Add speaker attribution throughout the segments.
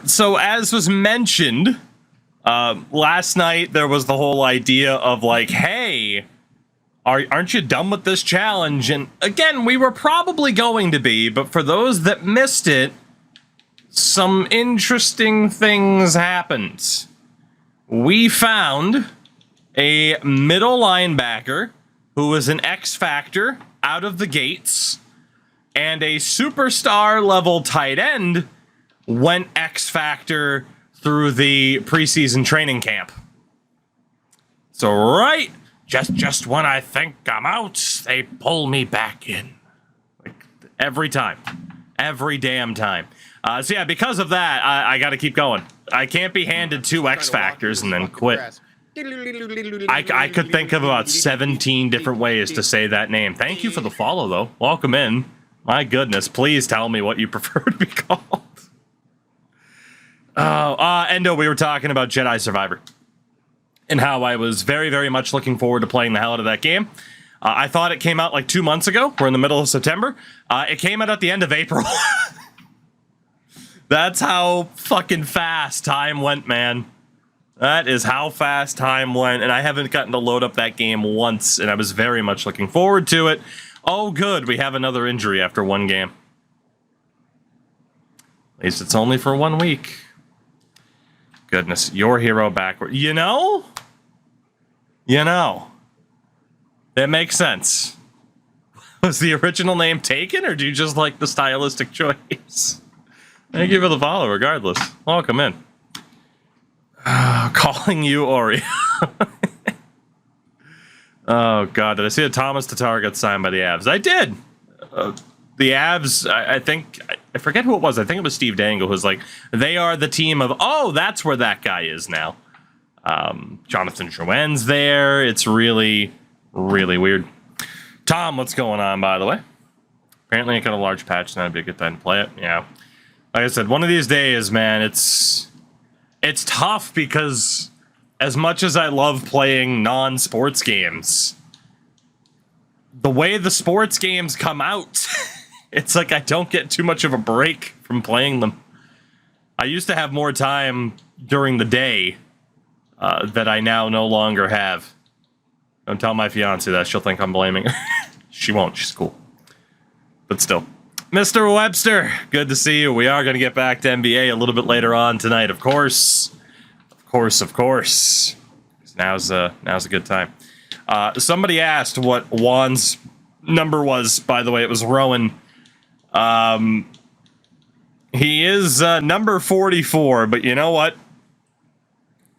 Speaker 1: So as was mentioned, last night there was the whole idea of like, hey, aren't you done with this challenge? And again, we were probably going to be, but for those that missed it, some interesting things happened. We found a middle linebacker who was an X Factor out of the gates, and a superstar level tight end went X Factor through the preseason training camp. So right, just when I think I'm out, they pull me back in. Like every time. Every damn time. So yeah, because of that, I gotta keep going. I can't be handed 2 X Factors and then quit. I could think of about 17 different ways to say that name. Thank you for the follow, though. Welcome in. My goodness, please tell me what you prefer to be called. Endo, we were talking about Jedi Survivor and how I was very, very much looking forward to playing the hell out of that game. I thought it came out like 2 months ago. We're in the middle of September. It came out at the end of April. That's how fucking fast time went, man. That is how fast time went, and I haven't gotten to load up that game once, and I was very much looking forward to it. Oh, good, we have another injury after 1 game. At least it's only for 1 week. Goodness, your hero backward. You know? It makes sense. Was the original name taken, or do you just like the stylistic choice? Thank you for the follow, regardless. Welcome in. Calling you Ori. Oh, God. Did I see that Thomas Tatar got signed by the Avs? I did. The Avs, I think, I forget who it was. I think it was Steve Dangle, who's like, they are the team of, oh, that's where that guy is now. Jonathan Drouin's there. It's really, really weird. Tom, what's going on, by the way? Apparently I got a large patch, and that'd be a good time to play it. Yeah. Like I said, one of these days, man, it's tough because as much as I love playing non-sports games, the way the sports games come out, it's like I don't get too much of a break from playing them. I used to have more time during the day that I now no longer have. Don't tell my fiance that. She'll think I'm blaming her. She won't. She's cool. But still. Mr. Webster, good to see you. We are going to get back to NBA a little bit later on tonight, of course. Of course. Now's a good time. Somebody asked what Juan's number was. By the way, it was Rowan. He is number 44, but you know what?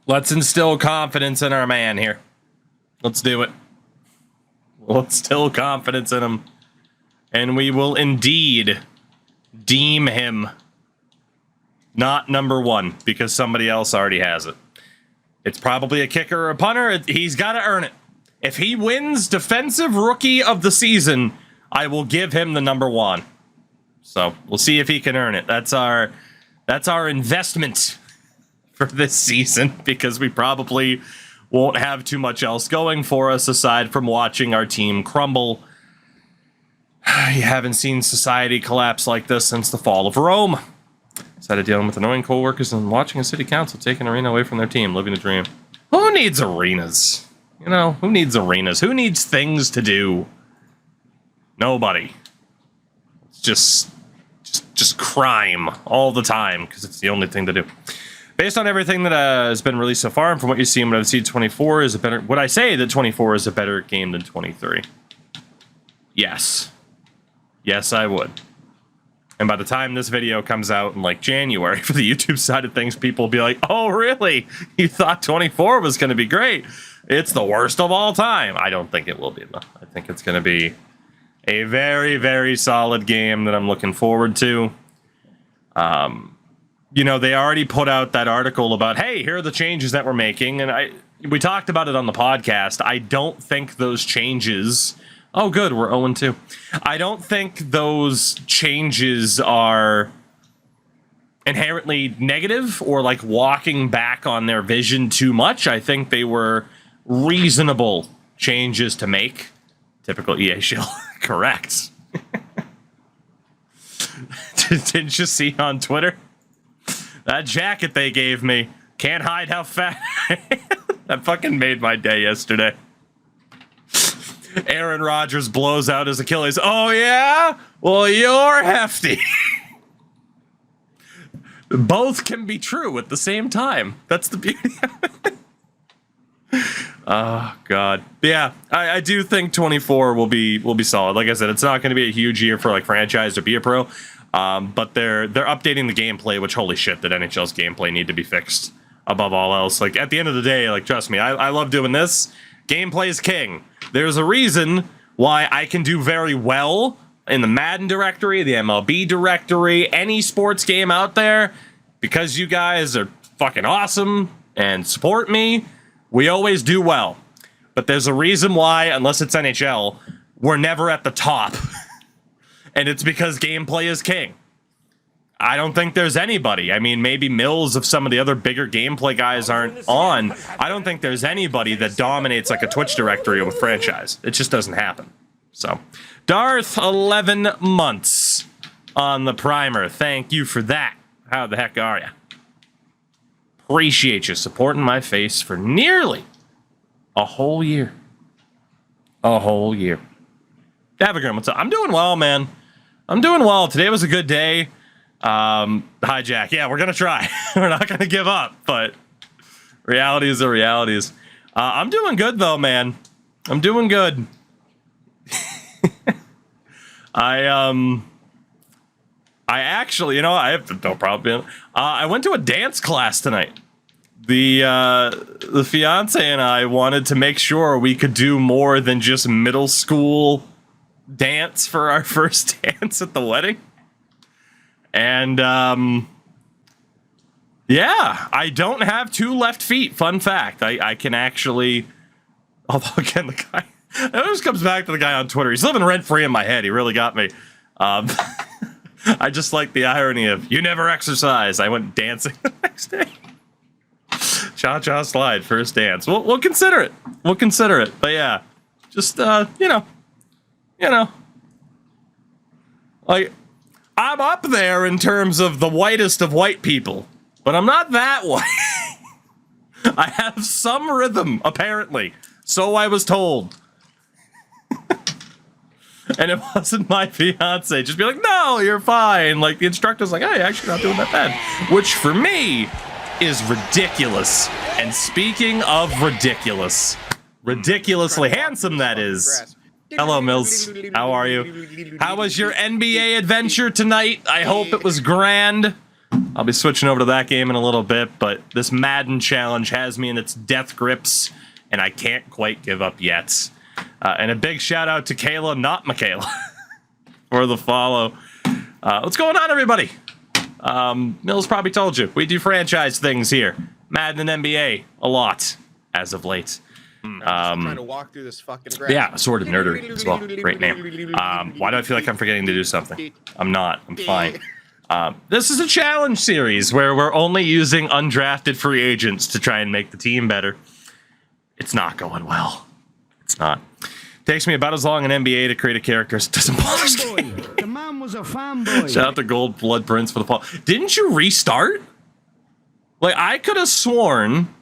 Speaker 1: Let's instill confidence in our man here. Let's do it. Let's instill confidence in him. And we will indeed deem him not number 1 because somebody else already has it. It's probably a kicker or a punter. He's got to earn it. If he wins Defensive Rookie of the Season, I will give him the number 1. So we'll see if he can earn it. That's our investment for this season because we probably won't have too much else going for us aside from watching our team crumble. You haven't seen society collapse like this since the fall of Rome. Instead of dealing with annoying coworkers and watching a city council take an arena away from their team, living a dream. Who needs arenas? You know, who needs arenas? Who needs things to do? Nobody. It's just crime all the time because it's the only thing to do. Based on everything that has been released so far, and from what you've seen, would I say 24 is a better? Would I say that 24 is a better game than 23? Yes. Yes, I would. And by the time this video comes out in like January for the YouTube side of things, people will be like, oh, really? You thought 24 was going to be great? It's the worst of all time. I don't think it will be, though. I think it's going to be a very, very solid game that I'm looking forward to. You know, they already put out that article about, hey, here are the changes that we're making. And we talked about it on the podcast. I don't think those changes... Oh, good. We're 0-2. I don't think those changes are inherently negative or like walking back on their vision too much. I think they were reasonable changes to make. Typical EA shill. Correct. Didn't you see on Twitter? That jacket they gave me. Can't hide how fat I am. That fucking made my day yesterday. Aaron Rodgers blows out his Achilles. Oh, yeah? Well, you're hefty. Both can be true at the same time. That's the beauty of it. Oh, God. But yeah, I do think 24 will be solid. Like I said, it's not going to be a huge year for like franchise to be a pro. But they're updating the gameplay, which, holy shit, that NHL's gameplay need to be fixed above all else. Like, at the end of the day, like, trust me, I love doing this. Gameplay is king. There's a reason why I can do very well in the Madden directory, the MLB directory, any sports game out there, because you guys are fucking awesome and support me. We always do well. But there's a reason why, unless it's NHL, we're never at the top. And it's because gameplay is king. I don't think there's anybody. I mean, maybe Mills, if some of the other bigger gameplay guys aren't on, I don't think there's anybody that dominates like a Twitch directory with franchise. It just doesn't happen. So, Darth, 11 months on the primer. Thank you for that. How the heck are you? Appreciate you supporting my face for nearly a whole year. A whole year. Davigrim, what's up? I'm doing well, man. I'm doing well. Today was a good day. Hi, Jack. Yeah, we're going to try. We're not going to give up, but realities are realities. I'm doing good, though, man. I'm doing good. I actually, you know, I have no problem. I went to a dance class tonight. The fiance and I wanted to make sure we could do more than just middle school dance for our first dance at the wedding. And, yeah, I don't have two left feet. Fun fact. I can actually, although again, the guy, it always comes back to the guy on Twitter. He's living rent-free in my head. He really got me. I just like the irony of, you never exercise. I went dancing the next day. Cha-cha slide, first dance. We'll consider it. We'll consider it. But yeah, just, you know, like, I'm up there in terms of the whitest of white people, but I'm not that white. I have some rhythm, apparently. So I was told. And it wasn't my fiance. Just be like, no, you're fine. Like, the instructor's like, hey, actually not doing that bad. Which, for me, is ridiculous. And speaking of ridiculous, ridiculously handsome that is. Hello, Mills. How are you? How was your NBA adventure tonight? I hope it was grand. I'll be switching over to that game in a little bit, but this Madden challenge has me in its death grips, and I can't quite give up yet. And a big shout out to Kayla, not Michaela, for the follow. What's going on, everybody? Mills probably told you. We do franchise things here. Madden and NBA a lot, as of late.
Speaker 2: I'm trying to walk through this fucking grass.
Speaker 1: Yeah, Sword of Nerdery as well. Great name. Why do I feel like I'm forgetting to do something? I'm not. I'm fine. This is a challenge series where we're only using undrafted free agents to try and make the team better. It's not going well. It's not. Takes me about as long in NBA to create a character as it doesn't bother me.
Speaker 3: The man was a fanboy.
Speaker 1: Shout out to Gold Blood Prince for the fall. Didn't you restart? Like, I could have sworn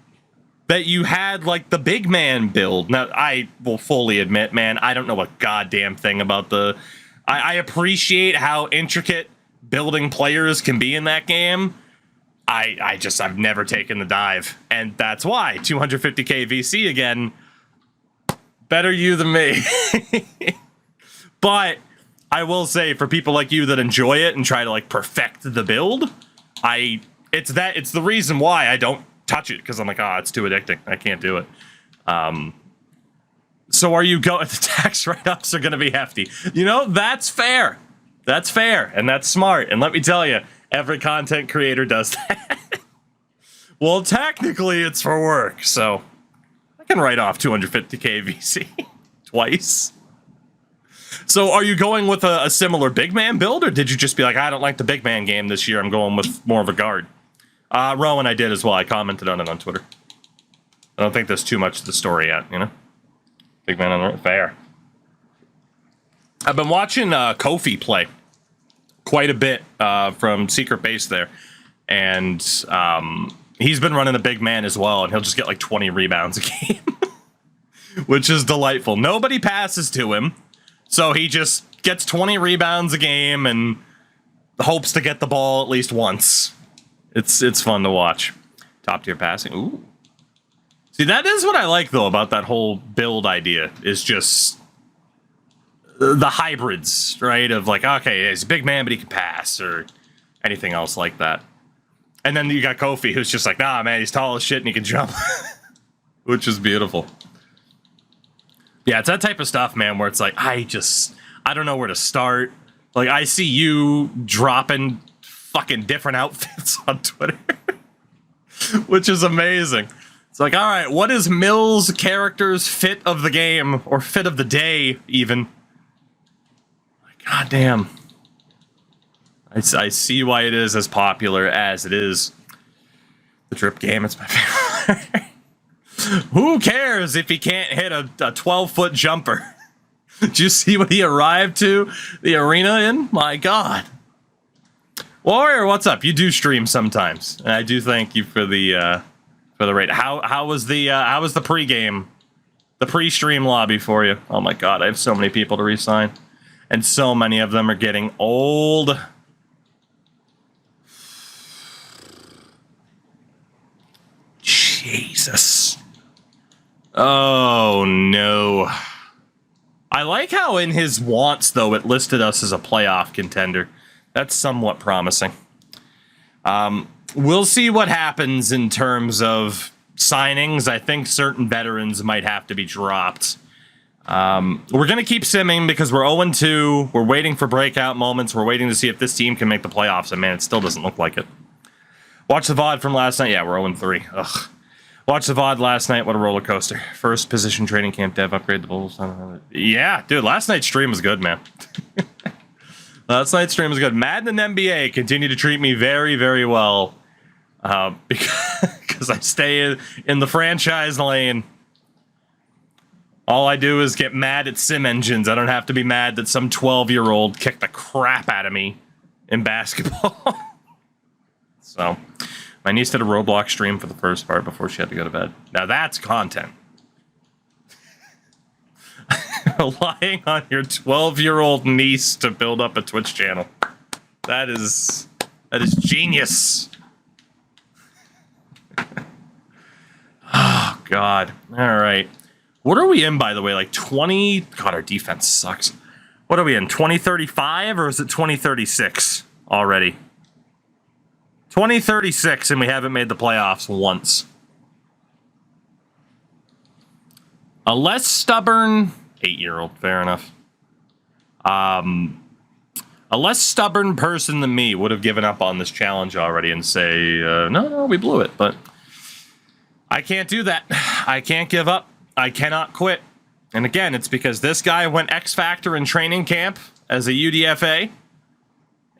Speaker 1: that you had, like, the big man build. Now, I will fully admit, man, I don't know a goddamn thing about the... I appreciate how intricate building players can be in that game. I've never taken the dive. And that's why. 250k VC again. Better you than me. But I will say, for people like you that enjoy it and try to, like, perfect the build, it's the reason why I don't touch it, because I'm like, it's too addicting. I can't do it. So are you going? The tax write-ups are going to be hefty. You know, that's fair. That's fair, and that's smart. And let me tell you, every content creator does that. Well, technically, it's for work, so I can write off 250k VC twice. So are you going with a similar big man build, or did you just be like, I don't like the big man game this year, I'm going with more of a guard? Rowan, I did as well. I commented on it on Twitter. I don't think there's too much to the story yet, you know? Big man on the right. Fair. I've been watching Kofi play quite a bit from Secret Base there. and he's been running a big man as well, and he'll just get like 20 rebounds a game, which is delightful. Nobody passes to him, so he just gets 20 rebounds a game and hopes to get the ball at least once. It's fun to watch. Top tier passing. Ooh. See, that is what I like though about that whole build idea, is just the hybrids, right? Of like, okay, he's a big man, but he can pass, or anything else like that. And then you got Kofi, who's just like, nah, man, he's tall as shit and he can jump, which is beautiful. Yeah, it's that type of stuff, man, where it's like, I don't know where to start. Like, I see you dropping fucking different outfits on Twitter, which is amazing. It's like, all right, what is Mills' character's fit of the game, or fit of the day, even? God damn. I see why it is as popular as it is. The drip game, it's my favorite. Who cares if he can't hit a 12-foot jumper? Did you see what he arrived to the arena in? My God. Warrior, what's up? You do stream sometimes, and I do thank you for the rate. How was the pregame, the pre-stream lobby for you? Oh my God, I have so many people to re-sign, and so many of them are getting old. Jesus. Oh no. I like how in his wants, though, it listed us as a playoff contender. That's somewhat promising. We'll see what happens in terms of signings. I think certain veterans might have to be dropped. We're going to keep simming because we're 0-2. We're waiting for breakout moments. We're waiting to see if this team can make the playoffs. And, man, it still doesn't look like it. Watch the VOD from last night. Yeah, we're 0-3. Ugh. Watch the VOD last night. What a roller coaster. First position training camp dev upgrade the Bulls. Yeah, dude, last night's stream was good, man. Last night's stream was good. Madden and NBA continue to treat me very, very well. Because I stay in the franchise lane. All I do is get mad at sim engines. I don't have to be mad that some 12-year-old kicked the crap out of me in basketball. So, my niece did a Roblox stream for the first part before she had to go to bed. Now that's content. Relying on your 12-year-old niece to build up a Twitch channel. That is genius. Oh, God. All right. What are we in, by the way? Like 20? God, our defense sucks. What are we in? 2035 or is it 2036 already? 2036, and we haven't made the playoffs once. A less stubborn 8-year-old, fair enough. A less stubborn person than me would have given up on this challenge already and say, no, we blew it. But I can't do that. I can't give up. I cannot quit. And again, it's because this guy went X Factor in training camp as a UDFA.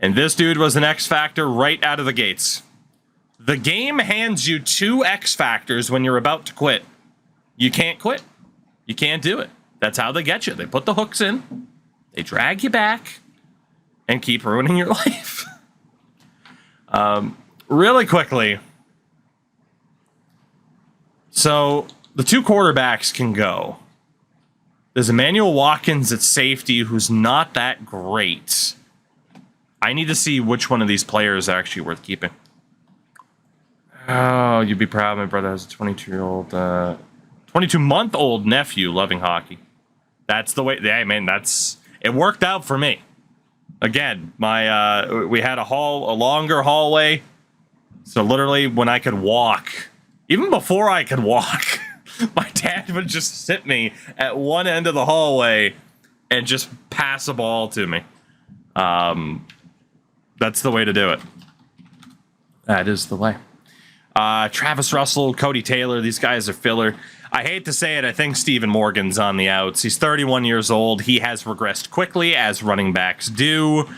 Speaker 1: And this dude was an X Factor right out of the gates. The game hands you 2 X Factors when you're about to quit. You can't quit. You can't do it. That's how they get you. They put the hooks in, they drag you back, and keep ruining your life. Really quickly. So, the 2 quarterbacks can go. There's Emmanuel Watkins at safety who's not that great. I need to see which one of these players are actually worth keeping. Oh, you'd be proud. My brother has a 22-year-old, 22-month-old nephew loving hockey. That's the way. Yeah, man, it worked out for me. Again, we had a longer hallway. So literally when I could walk, even before I could walk, my dad would just sit me at one end of the hallway and just pass a ball to me. That's the way to do it. That is the way. Travis Russell, Cody Taylor, these guys are filler. I hate to say it, I think Stephen Morgan's on the outs. He's 31 years old. He has regressed quickly, as running backs do.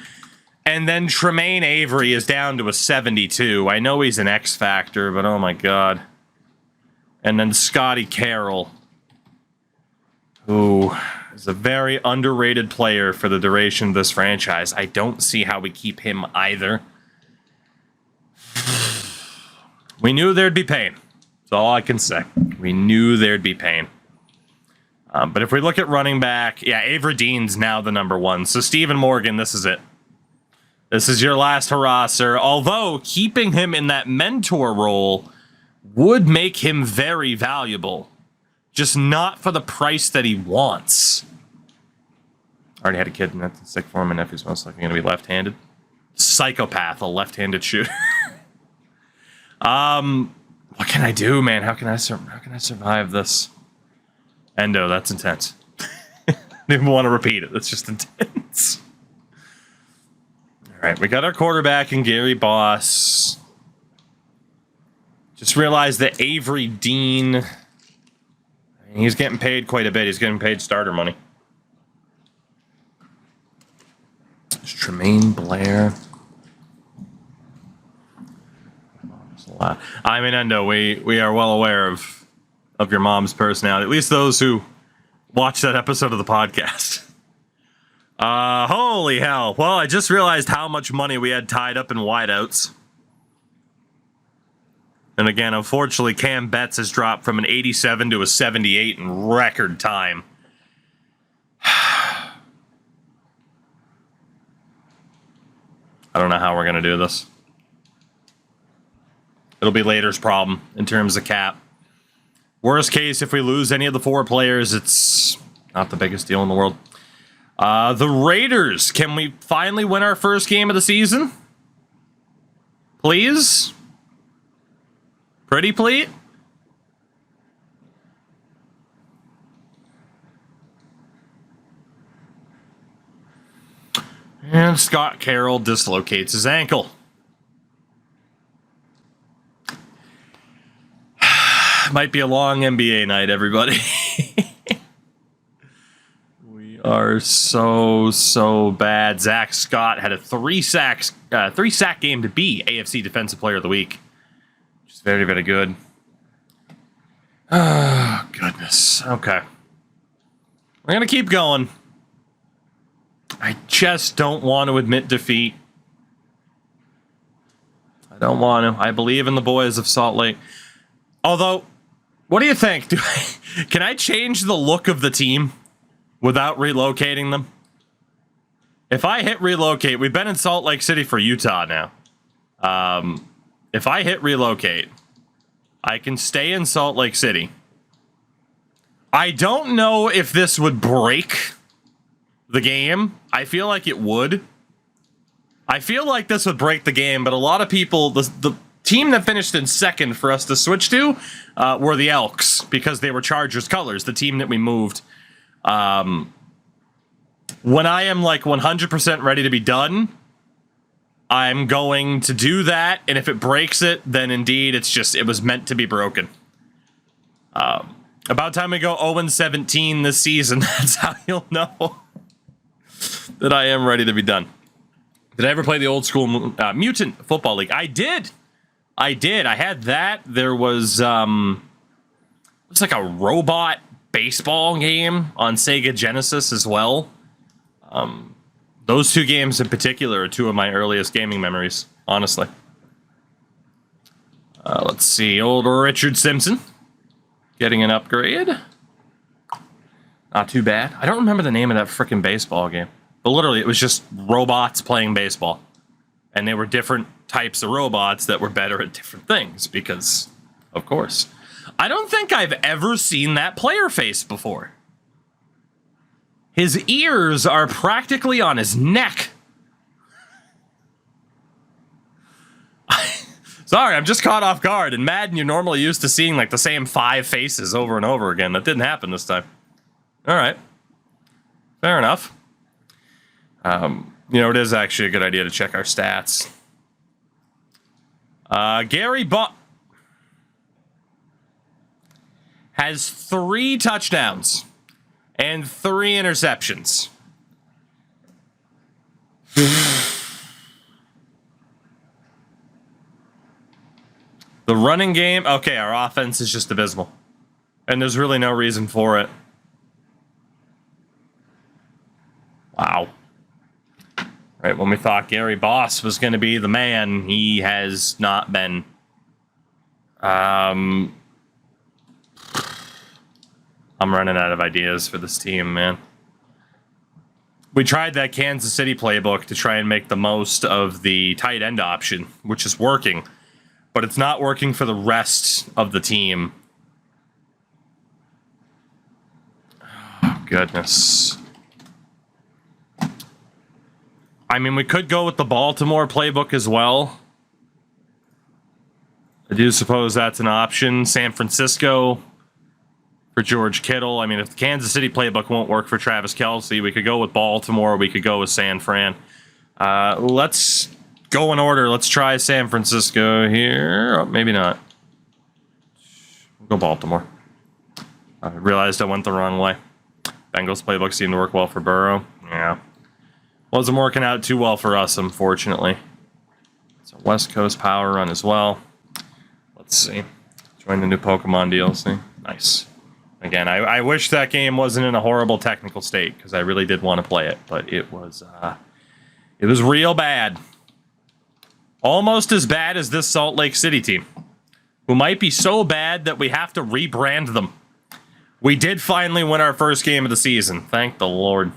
Speaker 1: And then Tremaine Avery is down to a 72. I know he's an X Factor, but oh my God. And then Scotty Carroll, who is a very underrated player for the duration of this franchise. I don't see how we keep him either. We knew there'd be pain. That's all I can say. We knew there'd be pain. But if we look at running back, yeah, Avery Dean's now the number one. So Stephen Morgan, this is it. This is your last hurrah, sir. Although keeping him in that mentor role would make him very valuable. Just not for the price that he wants. Already had a kid, and that's sick for him. My nephew's most likely going to be left-handed. Psychopath, a left-handed shooter. What can I do, man? How can I survive this? Endo, that's intense. I don't even want to repeat it. That's just intense. All right, we got our quarterback in Gary Boss. Just realized that Avery Dean, he's getting paid quite a bit. He's getting paid starter money. There's Tremaine Blair. I mean, Endo, we are well aware of your mom's personality. At least those who watched that episode of the podcast. Holy hell. Well, I just realized how much money we had tied up in wideouts. And again, unfortunately, Cam Betts has dropped from an 87 to a 78 in record time. I don't know how we're going to do this. It'll be later's problem in terms of cap. Worst case, if we lose any of the 4 players, it's not the biggest deal in the world. The Raiders, can we finally win our first game of the season? Please? Pretty please? And Scott Carroll dislocates his ankle. Might be a long NBA night, everybody. We are so bad. Zach Scott had a 3-sack game to be AFC Defensive Player of the Week. Which is very, very good. Oh, goodness. Okay. We're going to keep going. I just don't want to admit defeat. I don't want to. I believe in the boys of Salt Lake. Although, what do you think? Can I change the look of the team without relocating them? If I hit relocate, we've been in Salt Lake City for Utah now. If I hit relocate, I can stay in Salt Lake City. I don't know if this would break the game. I feel like it would. I feel like this would break the game, but a lot of people, the team that finished in second for us to switch to were the Elks, because they were Chargers colors, the team that we moved. When I am like 100% ready to be done, I'm going to do that, and if it breaks it, then indeed it was meant to be broken. About time we go 0-17 this season, that's how you'll know that I am ready to be done. Did I ever play the old school Mutant Football League? I did. I had that. There was it was like a robot baseball game on Sega Genesis as well. Those 2 games in particular are 2 of my earliest gaming memories, honestly. Let's see. Old Richard Simpson getting an upgrade. Not too bad. I don't remember the name of that frickin' baseball game. But literally, it was just robots playing baseball. And they were different types of robots that were better at different things, because, of course. I don't think I've ever seen that player face before. His ears are practically on his neck. Sorry, I'm just caught off guard. In Madden, you're normally used to seeing like the same 5 faces over and over again. That didn't happen this time. All right. Fair enough. It is actually a good idea to check our stats. Gary has 3 touchdowns and 3 interceptions. The running game, okay, our offense is just abysmal. And there's really no reason for it. Wow. Right when we thought Gary Boss was going to be the man, he has not been. I'm running out of ideas for this team, man. We tried that Kansas City playbook to try and make the most of the tight end option, which is working, but it's not working for the rest of the team. Oh, goodness. I mean, we could go with the Baltimore playbook as well. I do suppose that's an option. San Francisco for George Kittle. I mean, if the Kansas City playbook won't work for Travis Kelce, we could go with Baltimore. We could go with San Fran. Let's go in order. Let's try San Francisco here. Oh, maybe not. We'll go Baltimore. I realized I went the wrong way. Bengals playbook seemed to work well for Burrow. Yeah. Wasn't working out too well for us, unfortunately. It's a West Coast power run as well. Let's see. Join the new Pokemon DLC. Nice. Again, I wish that game wasn't in a horrible technical state, because I really did want to play it, but it was real bad. Almost as bad as this Salt Lake City team, who might be so bad that we have to rebrand them. We did finally win our first game of the season. Thank the Lord.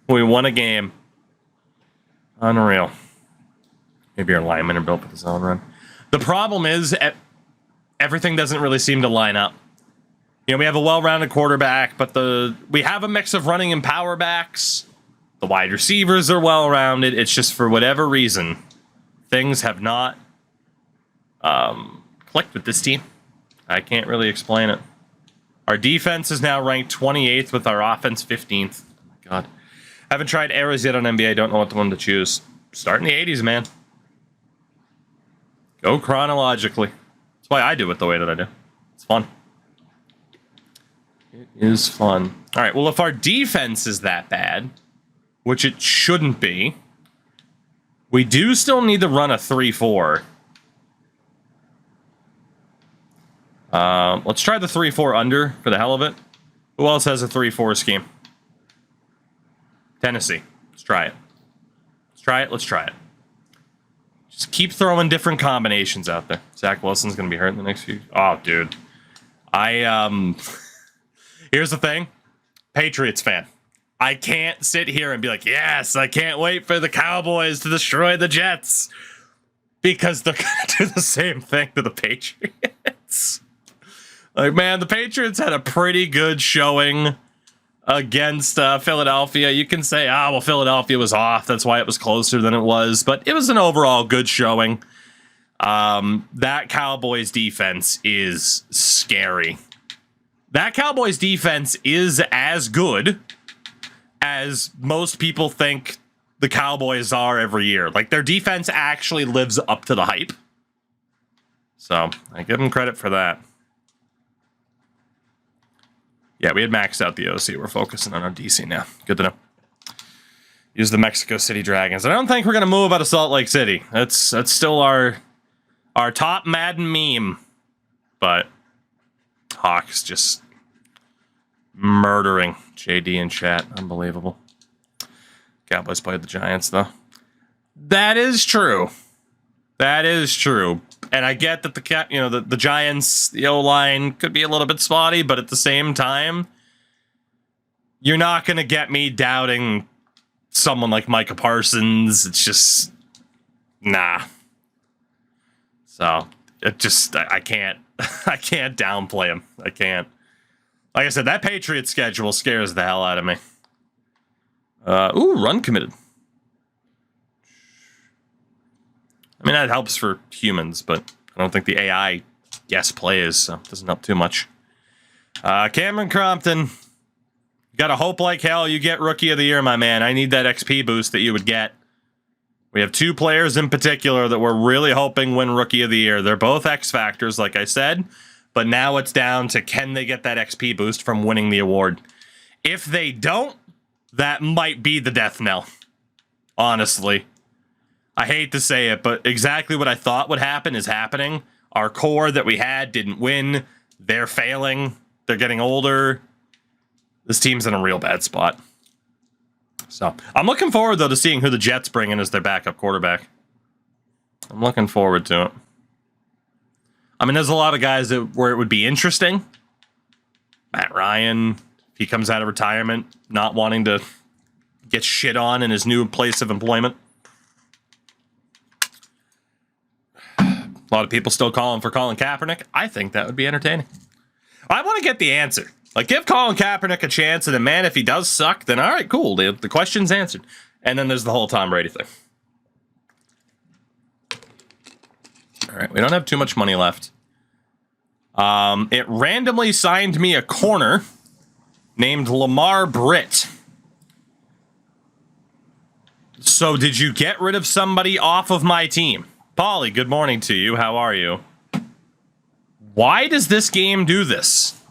Speaker 1: We won a game. Unreal. Maybe our linemen are built for the zone run. The problem is everything doesn't really seem to line up. You know, we have a well-rounded quarterback, but we have a mix of running and power backs. The wide receivers are well-rounded. It's just for whatever reason, things have not clicked with this team. I can't really explain it. Our defense is now ranked 28th with our offense 15th. Oh my God. Haven't tried eras yet on NBA. Don't know what the one to choose. Start in the 80s, man. Go chronologically. That's why I do it the way that I do. It's fun. It is fun. All right, well, if our defense is that bad, which it shouldn't be, we do still need to run a 3-4. Let's try the 3-4 under for the hell of it. Who else has a 3-4 scheme? Tennessee. Let's try it. Let's try it. Let's try it. Just keep throwing different combinations out there. Zach Wilson's going to be hurt in the next few... Oh, dude. Here's the thing. Patriots fan. I can't sit here and be like, yes, I can't wait for the Cowboys to destroy the Jets. Because they're going to do the same thing to the Patriots. Like, man, the Patriots had a pretty good showing against Philadelphia. You can say, well, Philadelphia was off. That's why it was closer than it was. But it was an overall good showing. That Cowboys defense is scary. That Cowboys defense is as good as most people think the Cowboys are every year. Like, their defense actually lives up to the hype. So, I give them credit for that. Yeah, we had maxed out the OC. We're focusing on our DC now. Good to know. Use the Mexico City Dragons. I don't think we're going to move out of Salt Lake City. That's still our top Madden meme. But Hawks just murdering JD in chat. Unbelievable. Cowboys played the Giants, though. That is true. That is true. And I get that the Giants, the O-line could be a little bit spotty, but at the same time, you're not going to get me doubting someone like Micah Parsons. It's just, nah. So, I can't downplay him. I can't. Like I said, that Patriots schedule scares the hell out of me. Run committed. I mean, that helps for humans, but I don't think the AI guess plays, so it doesn't help too much. Cameron Crompton, you gotta hope like hell you get Rookie of the Year, my man. I need that XP boost that you would get. We have two players in particular that we're really hoping win Rookie of the Year. They're both X Factors, like I said, but now it's down to can they get that XP boost from winning the award. If they don't, that might be the death knell. Honestly. I hate to say it, but exactly what I thought would happen is happening. Our core that we had didn't win. They're failing. They're getting older. This team's in a real bad spot. So I'm looking forward, though, to seeing who the Jets bring in as their backup quarterback. I'm looking forward to it. I mean, there's a lot of guys where it would be interesting. Matt Ryan, if he comes out of retirement, not wanting to get shit on in his new place of employment. A lot of people still calling for Colin Kaepernick. I think that would be entertaining. I want to get the answer. Like, give Colin Kaepernick a chance, and then, man, if he does suck, then all right, cool. The question's answered. And then there's the whole Tom Brady thing. All right, we don't have too much money left. It randomly signed me a corner named Lamar Britt. So did you get rid of somebody off of my team? Polly, good morning to you. How are you? Why does this game do this?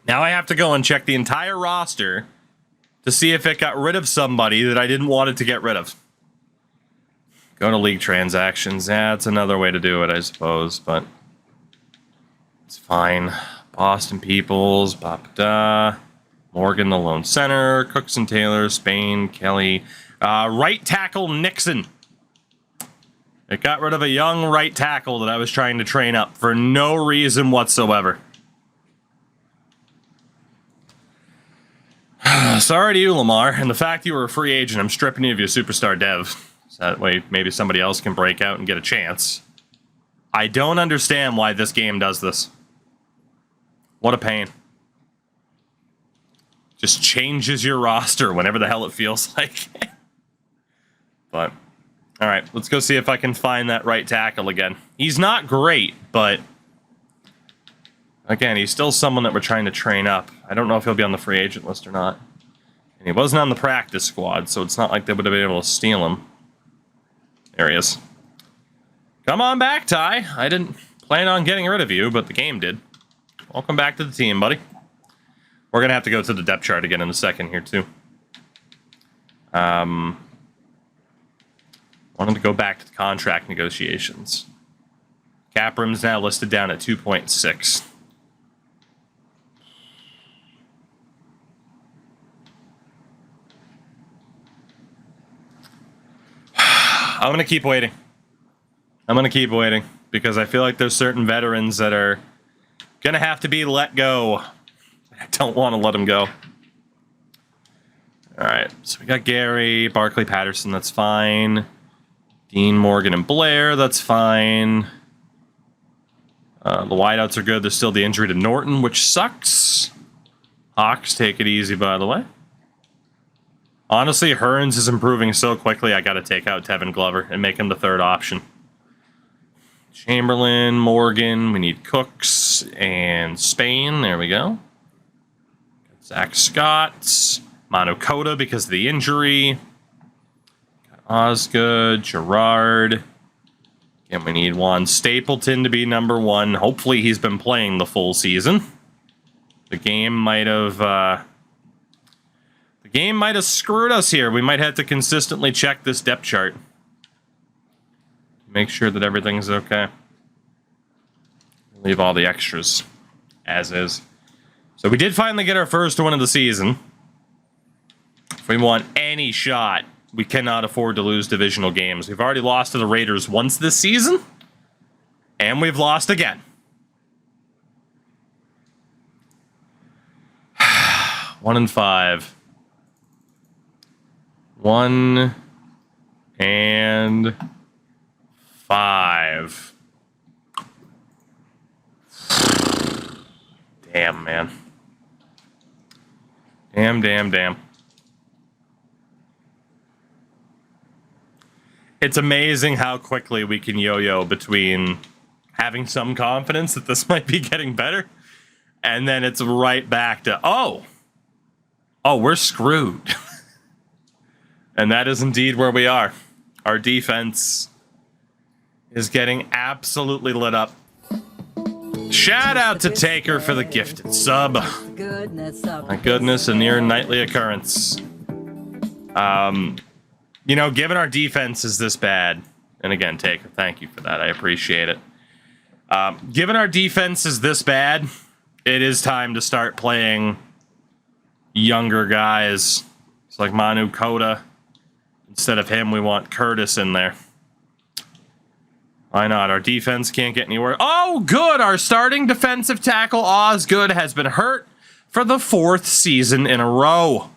Speaker 1: Now I have to go and check the entire roster to see if it got rid of somebody that I didn't want it to get rid of. Go to league transactions. Yeah, that's another way to do it, I suppose, but it's fine. Boston Peoples, Morgan, the lone center, Cooks and Taylor, Spain, Kelly, right tackle Nixon. It got rid of a young right tackle that I was trying to train up for no reason whatsoever. Sorry to you, Lamar, and the fact you were a free agent, I'm stripping you of your superstar dev. So that way, maybe somebody else can break out and get a chance. I don't understand why this game does this. What a pain. Just changes your roster whenever the hell it feels like. But, alright, let's go see if I can find that right tackle again. He's not great, but again, he's still someone that we're trying to train up. I don't know if he'll be on the free agent list or not. And he wasn't on the practice squad, so it's not like they would have been able to steal him. There he is. Come on back, Ty. I didn't plan on getting rid of you, but the game did. Welcome back to the team, buddy. We're going to have to go to the depth chart again in a second here, too. Wanted to go back to the contract negotiations. Cap room's now listed down at 2.6. I'm going to keep waiting. Because I feel like there's certain veterans that are going to have to be let go. I don't want to let them go. All right, so we got Gary, Barkley, Patterson, that's fine. Dean, Morgan, and Blair, that's fine. The wideouts are good. There's still the injury to Norton, which sucks. Hawks, take it easy, by the way. Honestly, Hearns is improving so quickly, I got to take out Tevin Glover and make him the third option. Chamberlain, Morgan, we need Cooks, and Spain. There we go. Got Zach Scott, Monocota because of the injury. Got Osgood, Gerard. And we need Juan Stapleton to be number one. Hopefully he's been playing the full season. The game might have screwed us here. We might have to consistently check this depth chart. Make sure that everything's okay. Leave all the extras as is. So we did finally get our first win of the season. If we want any shot, we cannot afford to lose divisional games. We've already lost to the Raiders once this season, and we've lost again. 1-5. 1-5. Damn, man. Damn. It's amazing how quickly we can yo-yo between having some confidence that this might be getting better, and then it's right back to, oh, we're screwed. And that is indeed where we are. Our defense is getting absolutely lit up. Shout out to Taker for the gifted sub. My goodness, a near nightly occurrence. You know, given our defense is this bad, and again, Taker, thank you for that. I appreciate it. Given our defense is this bad, it is time to start playing younger guys. It's like Manu Kota. Instead of him, we want Curtis in there. Why not? Our defense can't get anywhere. Oh, good! Our starting defensive tackle, Osgood, has been hurt for the 4th season in a row.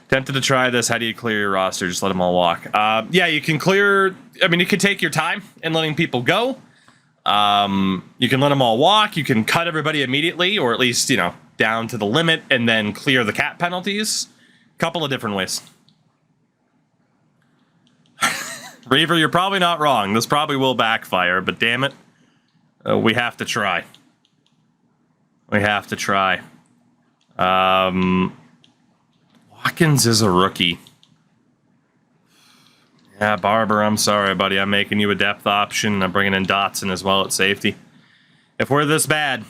Speaker 1: Tempted to try this. How do you clear your roster? Just let them all walk. Yeah, you can clear... I mean, you can take your time in letting people go. You can let them all walk. You can cut everybody immediately, or at least, you know, down to the limit, and then clear the cap penalties. Couple of different ways. Reaver, you're probably not wrong. This probably will backfire, but damn it. We have to try. We have to try. Watkins is a rookie. Yeah, Barber, I'm sorry, buddy. I'm making you a depth option. I'm bringing in Dotson as well at safety. If we're this bad,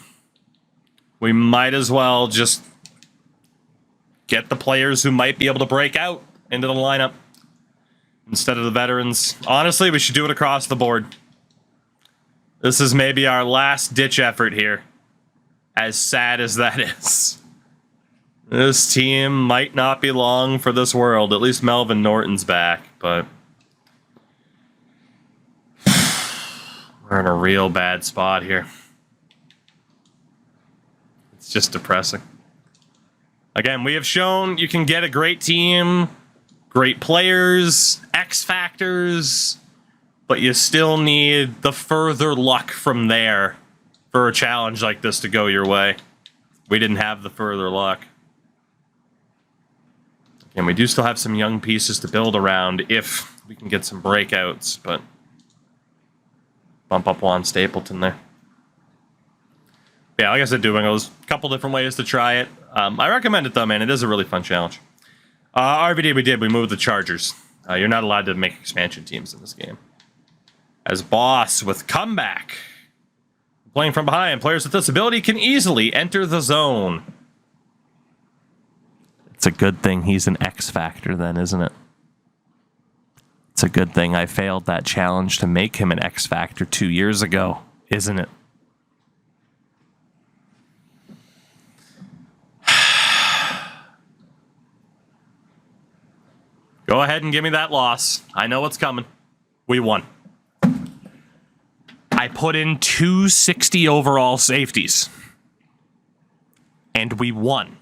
Speaker 1: we might as well just get the players who might be able to break out into the lineup instead of the veterans. Honestly, we should do it across the board. This is maybe our last-ditch effort here, as sad as that is. This team might not be long for this world. At least Melvin Norton's back, but we're in a real bad spot here. It's just depressing. Again, we have shown you can get a great team, great players, X factors, but you still need the further luck from there for a challenge like this to go your way. We didn't have the further luck. And we do still have some young pieces to build around if we can get some breakouts, but bump up Juan Stapleton there. Yeah, like I said, doing a couple different ways to try it. I recommend it, though, man. It is a really fun challenge. RVD, we moved the Chargers. You're not allowed to make expansion teams in this game. As boss with comeback. Playing from behind, players with this ability can easily enter the zone. It's a good thing he's an X factor then, isn't it? It's a good thing I failed that challenge to make him an X factor 2 years ago, isn't it? Go ahead and give me that loss. I know what's coming. We won. I put in 260 overall safeties. And we won.